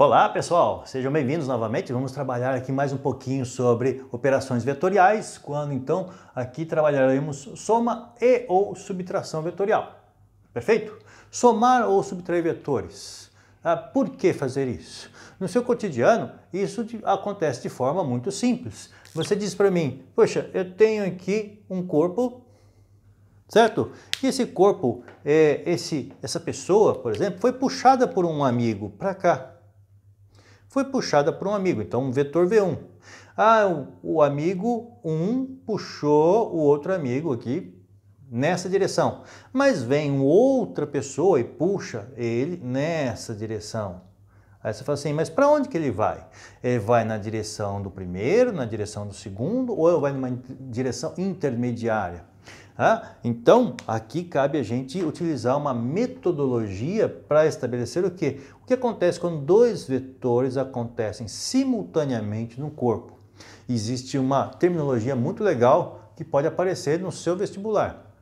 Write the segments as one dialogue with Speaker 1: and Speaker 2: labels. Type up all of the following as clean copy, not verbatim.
Speaker 1: Olá pessoal, sejam bem-vindos novamente. Vamos trabalhar aqui mais um pouquinho sobre operações vetoriais, quando então aqui trabalharemos soma e ou subtração vetorial. Perfeito? Somar ou subtrair vetores. Por que fazer isso? No seu cotidiano, isso acontece de forma muito simples. Você diz para mim, poxa, eu tenho aqui um corpo, certo? E esse corpo, essa pessoa, por exemplo, foi puxada por um amigo para cá. Foi puxada por um amigo, então um vetor V1. O amigo 1 puxou o outro amigo aqui nessa direção, mas vem outra pessoa e puxa ele nessa direção. Aí você fala assim, mas para onde que ele vai? Ele vai na direção do primeiro, na direção do segundo, ou ele vai numa direção intermediária? Então, aqui cabe a gente utilizar uma metodologia para estabelecer o quê? O que acontece quando dois vetores acontecem simultaneamente no corpo? Existe uma terminologia muito legal que pode aparecer no seu vestibular.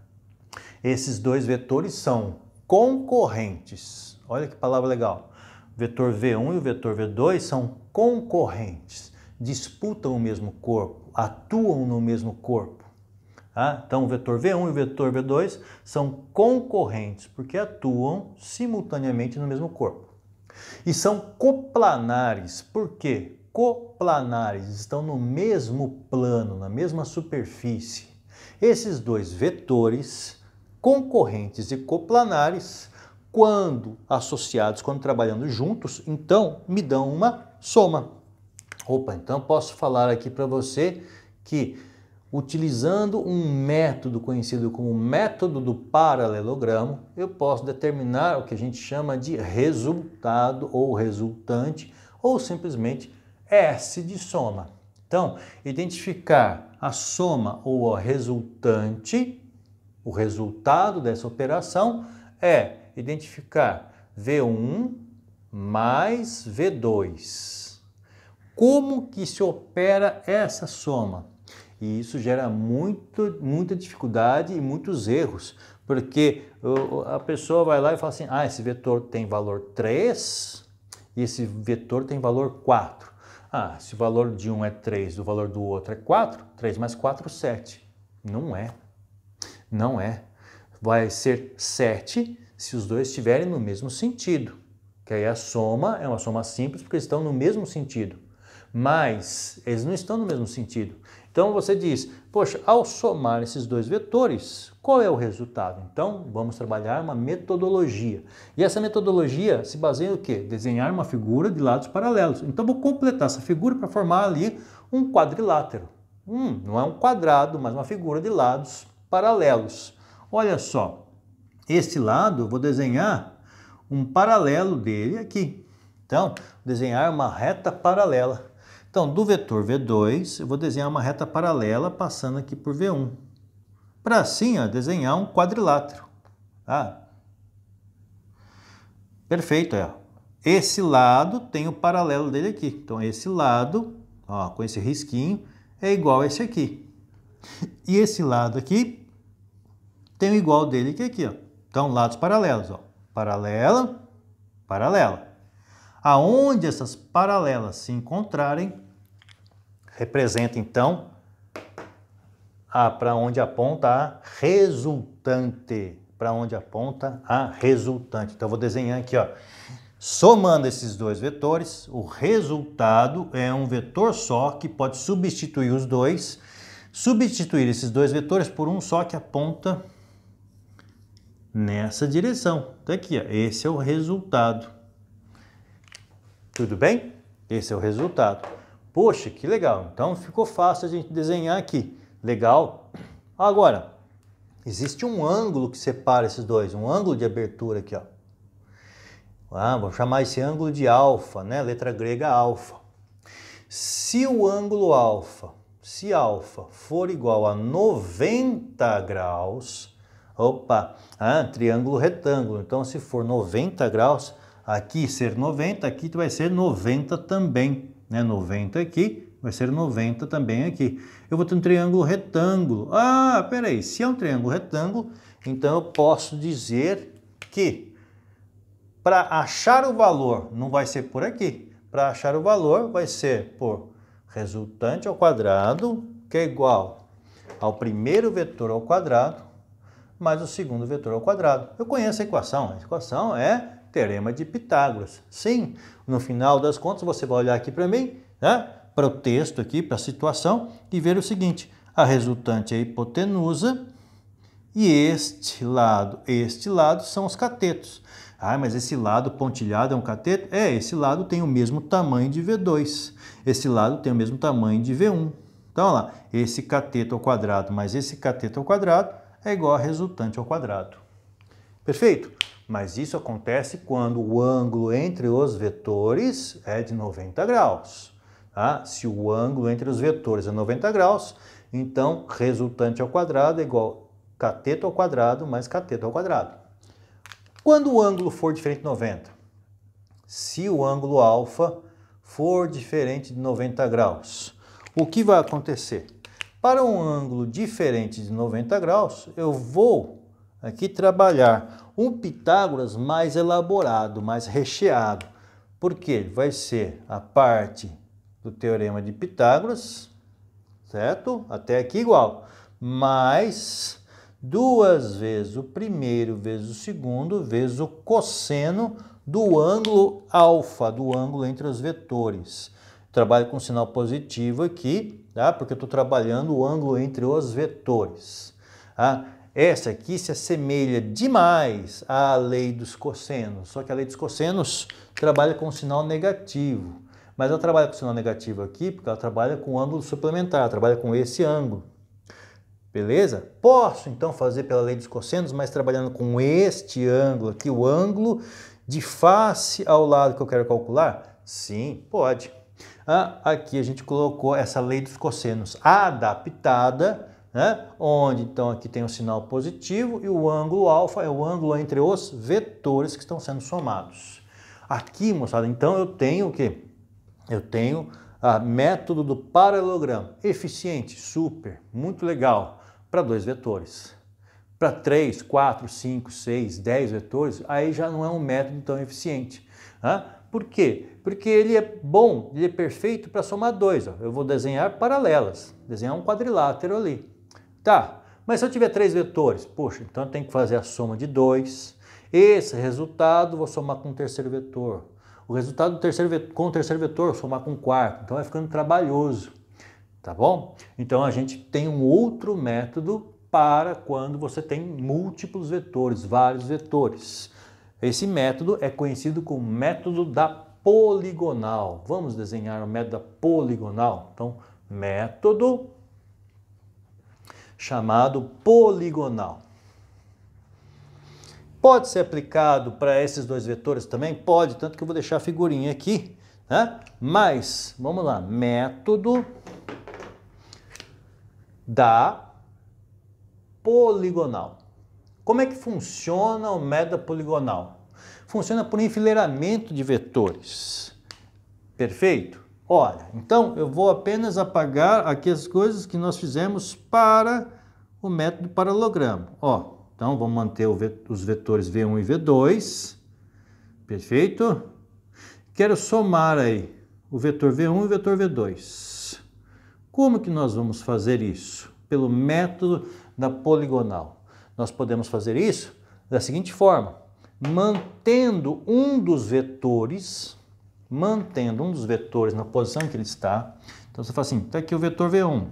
Speaker 1: Esses dois vetores são concorrentes. Olha que palavra legal. O vetor V1 e o vetor V2 são concorrentes, disputam o mesmo corpo, atuam no mesmo corpo. Então, o vetor V1 e o vetor V2 são concorrentes, porque atuam simultaneamente no mesmo corpo. E são coplanares, por quê? Coplanares, estão no mesmo plano, na mesma superfície. Esses dois vetores, concorrentes e coplanares, quando associados, quando trabalhando juntos, então me dão uma soma. Então posso falar aqui para você que utilizando um método conhecido como método do paralelogramo, eu posso determinar o que a gente chama de resultado ou resultante, ou simplesmente S de soma. Então, identificar a soma ou a resultante, o resultado dessa operação, é identificar V1 mais V2. Como que se opera essa soma? E isso gera muita dificuldade e muitos erros, porque a pessoa vai lá e fala assim, esse vetor tem valor 3 e esse vetor tem valor 4. Se o valor de um é 3 e o valor do outro é 4, 3 mais 4, 7. Não é. Não é. Vai ser 7 se os dois estiverem no mesmo sentido. Que aí a soma é uma soma simples porque eles estão no mesmo sentido. Mas eles não estão no mesmo sentido. Então você diz, poxa, ao somar esses dois vetores, qual é o resultado? Então vamos trabalhar uma metodologia. E essa metodologia se baseia em o quê? Desenhar uma figura de lados paralelos. Então vou completar essa figura para formar ali um quadrilátero. Não é um quadrado, mas uma figura de lados paralelos. Olha só, esse lado eu vou desenhar um paralelo dele aqui. Então, desenhar uma reta paralela. Então, do vetor V2, eu vou desenhar uma reta paralela passando aqui por V1. Para assim, desenhar um quadrilátero. Perfeito, Esse lado tem o paralelo dele aqui. Então, esse lado, com esse risquinho, é igual a esse aqui. E esse lado aqui tem o igual dele aqui, Então, lados paralelos, Paralela, paralela. Aonde essas paralelas se encontrarem, representa então para onde aponta a resultante. Para onde aponta a resultante. Então eu vou desenhar aqui, somando esses dois vetores, o resultado é um vetor só que pode substituir os dois, substituir esses dois vetores por um só que aponta nessa direção. Então aqui, esse é o resultado. Tudo bem? Esse é o resultado. Poxa, que legal. Então ficou fácil a gente desenhar aqui. Legal. Agora, existe um ângulo que separa esses dois, um ângulo de abertura aqui, vou chamar esse ângulo de alfa, né? Letra grega alfa. Se o ângulo alfa, se alfa for igual a 90 graus, triângulo retângulo. Então, se for 90 graus, aqui ser 90, aqui vai ser 90 também, né? 90 aqui, vai ser 90 também aqui. Eu vou ter um triângulo retângulo. Peraí, se é um triângulo retângulo, então eu posso dizer que para achar o valor não vai ser por aqui, para achar o valor, vai ser por resultante ao quadrado, que é igual ao primeiro vetor ao quadrado, mais o segundo vetor ao quadrado. Eu conheço a equação é teorema de Pitágoras. Sim, no final das contas você vai olhar aqui para mim, né, para o texto aqui, para a situação, e ver o seguinte: a resultante é a hipotenusa e este lado são os catetos. Ah, mas esse lado pontilhado é um cateto? É, esse lado tem o mesmo tamanho de V2. Esse lado tem o mesmo tamanho de V1. Então, olha lá, esse cateto ao quadrado mais esse cateto ao quadrado é igual a resultante ao quadrado. Perfeito? Mas isso acontece quando o ângulo entre os vetores é de 90 graus. Tá? Se o ângulo entre os vetores é 90 graus, então resultante ao quadrado é igual a cateto ao quadrado mais cateto ao quadrado. Quando o ângulo for diferente de 90, se o ângulo alfa for diferente de 90 graus, o que vai acontecer? Para um ângulo diferente de 90 graus, eu vou aqui trabalhar um Pitágoras mais elaborado, mais recheado. Por quê? Vai ser a parte do teorema de Pitágoras, certo? Até aqui igual, mais 2 vezes o primeiro vezes o segundo vezes o cosseno do ângulo alfa, do ângulo entre os vetores. Trabalho com sinal positivo aqui, tá? Porque eu estou trabalhando o ângulo entre os vetores. Tá? Essa aqui se assemelha demais à lei dos cossenos, só que a lei dos cossenos trabalha com sinal negativo. Mas ela trabalha com sinal negativo aqui porque ela trabalha com ângulo suplementar, ela trabalha com esse ângulo. Beleza? Posso então fazer pela lei dos cossenos, mas trabalhando com este ângulo aqui, o ângulo de face ao lado que eu quero calcular? Sim, pode. Aqui a gente colocou essa lei dos cossenos adaptada, né? Onde então aqui tem o sinal positivo e o ângulo alfa é o ângulo entre os vetores que estão sendo somados. Aqui, moçada, então eu tenho o quê? Eu tenho o método do paralelogramo. Eficiente, super, muito legal. Para 2 vetores. Para 3, 4, 5, 6, 10 vetores, aí já não é um método tão eficiente. Por quê? Porque ele é bom, ele é perfeito para somar 2. Eu vou desenhar paralelas, desenhar um quadrilátero ali. Tá, mas se eu tiver 3 vetores, poxa, então eu tenho que fazer a soma de 2. Esse resultado vou somar com o terceiro vetor. O resultado do terceiro vetor, com o terceiro vetor, somar com o quarto. Então vai ficando trabalhoso. Tá bom? Então a gente tem um outro método para quando você tem múltiplos vetores, vários vetores. Esse método é conhecido como método da poligonal. Vamos desenhar o método da poligonal? Então, método chamado poligonal. Pode ser aplicado para esses 2 vetores também? Pode, tanto que eu vou deixar a figurinha aqui, né? Mas, vamos lá, método da poligonal. Como é que funciona o método da poligonal? Funciona por enfileiramento de vetores. Perfeito? Olha, então eu vou apenas apagar aqui as coisas que nós fizemos para o método paralelogramo. Então vamos manter os vetores V1 e V2. Perfeito? Quero somar aí o vetor V1 e o vetor V2. Como que nós vamos fazer isso? Pelo método da poligonal. Nós podemos fazer isso da seguinte forma: mantendo um dos vetores na posição que ele está. Então você fala assim, está aqui o vetor V1.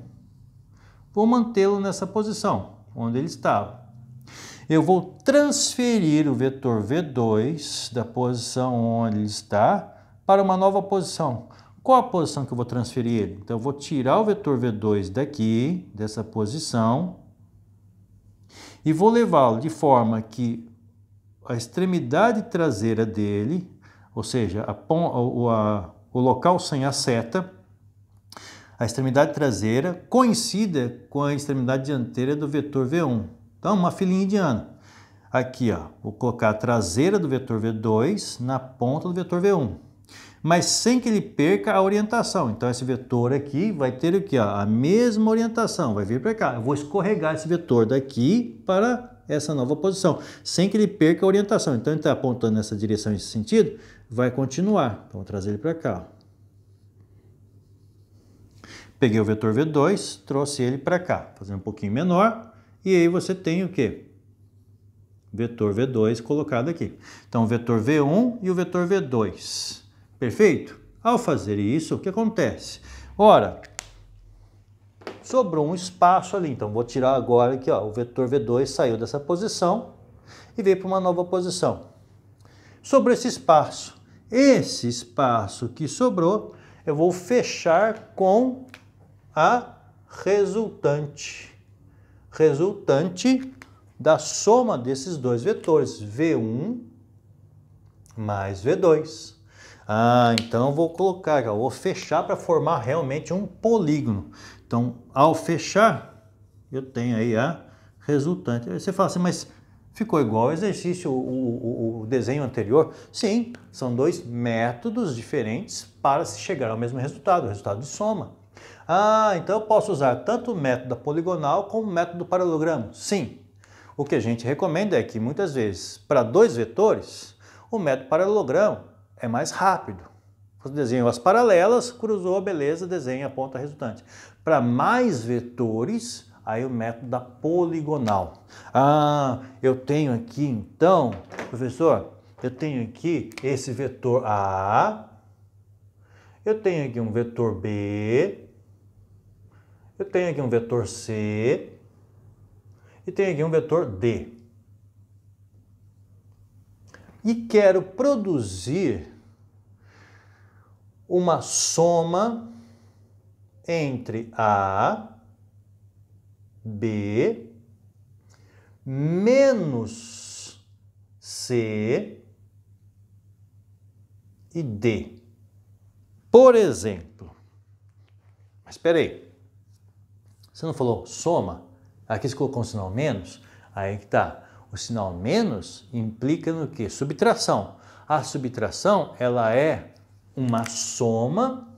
Speaker 1: Vou mantê-lo nessa posição, onde ele estava. Eu vou transferir o vetor V2 da posição onde ele está para uma nova posição. Qual a posição que eu vou transferir ele? Então eu vou tirar o vetor V2 daqui, dessa posição, e vou levá-lo de forma que a extremidade traseira dele, ou seja, o local sem a seta, a extremidade traseira coincida com a extremidade dianteira do vetor V1. Então, uma filinha indiana. Aqui, vou colocar a traseira do vetor V2 na ponta do vetor V1. Mas sem que ele perca a orientação. Então, esse vetor aqui vai ter o quê? A mesma orientação, vai vir para cá. Eu vou escorregar esse vetor daqui para essa nova posição, sem que ele perca a orientação. Então, ele está apontando nessa direção, nesse sentido. vai continuar. Então, vou trazer ele para cá. Peguei o vetor V2, trouxe ele para cá, fazendo um pouquinho menor. E aí você tem o quê? Vetor V2 colocado aqui. Então, o vetor V1 e o vetor V2. Perfeito? Ao fazer isso, o que acontece? Ora, sobrou um espaço ali. Então, vou tirar agora aqui, ó, o vetor V2 saiu dessa posição e veio para uma nova posição. Sobrou esse espaço. Esse espaço que sobrou, eu vou fechar com a resultante. Resultante da soma desses dois vetores, V1 mais V2. Então eu vou colocar, eu vou fechar para formar realmente um polígono. Então, ao fechar, eu tenho aí a resultante. Aí você fala assim, mas ficou igual ao exercício, o desenho anterior? Sim, são dois métodos diferentes para se chegar ao mesmo resultado, o resultado de soma. Então eu posso usar tanto o método da poligonal como o método do paralelogramo? Sim. O que a gente recomenda é que muitas vezes, para dois vetores, o método paralelogramo é mais rápido. Você desenhou as paralelas, cruzou, beleza, desenha a ponta resultante. Para mais vetores, aí o método da poligonal. Eu tenho aqui então, professor, eu tenho aqui esse vetor A, eu tenho aqui um vetor B, eu tenho aqui um vetor C e tenho aqui um vetor D. E quero produzir uma soma entre A, B, menos C e D. Por exemplo, mas espera aí, você não falou soma? Aqui você colocou um sinal menos? Aí que tá. O sinal menos implica no quê? Subtração. A subtração, ela é uma soma,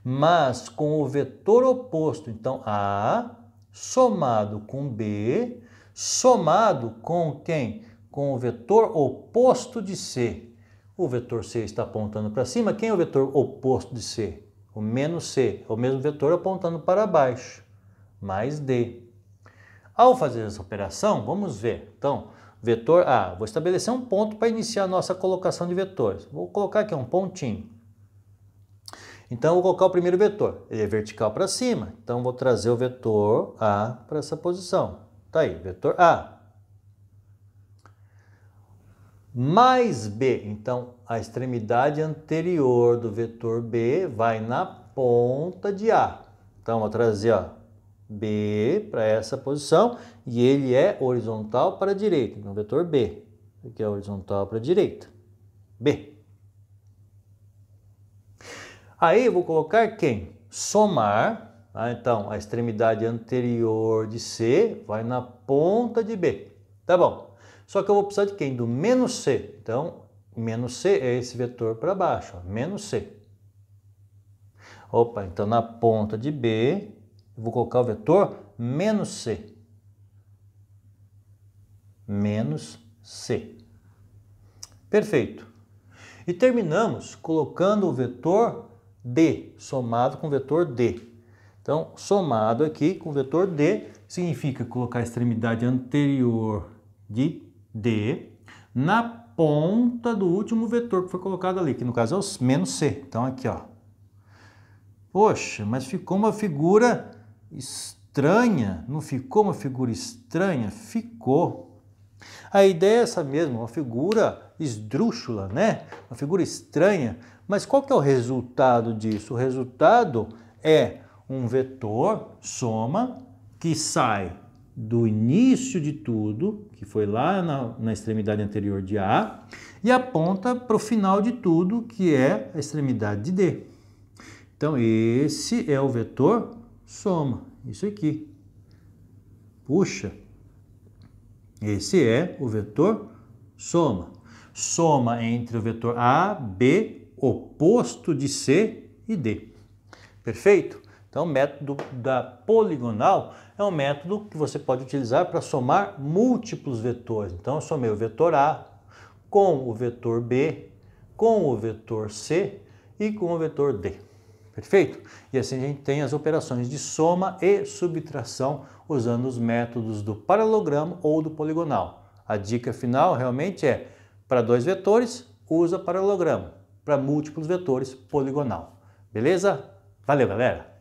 Speaker 1: mas com o vetor oposto. Então, A somado com B, somado com quem? Com o vetor oposto de C. O vetor C está apontando para cima. Quem é o vetor oposto de C? O menos C. É o mesmo vetor apontando para baixo. Mais D. Ao fazer essa operação, vamos ver. Então, vetor A. Vou estabelecer um ponto para iniciar a nossa colocação de vetores. Vou colocar aqui um pontinho. Então, eu vou colocar o primeiro vetor. Ele é vertical para cima. Então, vou trazer o vetor A para essa posição. Tá aí, vetor A. Mais B. Então, a extremidade anterior do vetor B vai na ponta de A. Então, vou trazer, ó, B para essa posição e ele é horizontal para a direita. Então, vetor B. Aqui é horizontal para a direita. B. Aí eu vou colocar quem? Somar. Então, a extremidade anterior de C vai na ponta de B. Tá bom. Só que eu vou precisar de quem? Do menos C. Então, menos C é esse vetor para baixo. Ó, menos C. Opa, então na ponta de B, eu vou colocar o vetor menos C. Menos C. Perfeito. E terminamos colocando o vetor D, somado com o vetor D. Então, somado aqui com o vetor D, significa colocar a extremidade anterior de D na ponta do último vetor que foi colocado ali, que no caso é o menos C. Então, aqui, ó. Poxa, mas ficou uma figura estranha. Não ficou uma figura estranha? Ficou. A ideia é essa mesmo, uma figura esdrúxula, né? Uma figura estranha. Mas qual que é o resultado disso? O resultado é um vetor soma que sai do início de tudo, que foi lá na extremidade anterior de A, e aponta para o final de tudo, que é a extremidade de D. Então, esse é o vetor soma, isso aqui. Puxa, esse é o vetor soma. Soma entre o vetor A, B, oposto de C e D. Perfeito? Então, o método da poligonal é um método que você pode utilizar para somar múltiplos vetores. Então, eu somei o vetor A com o vetor B, com o vetor C e com o vetor D. Perfeito? E assim a gente tem as operações de soma e subtração usando os métodos do paralelogramo ou do poligonal. A dica final realmente é, para 2 vetores, usa paralelogramo. Para múltiplos vetores, poligonal. Beleza? Valeu, galera!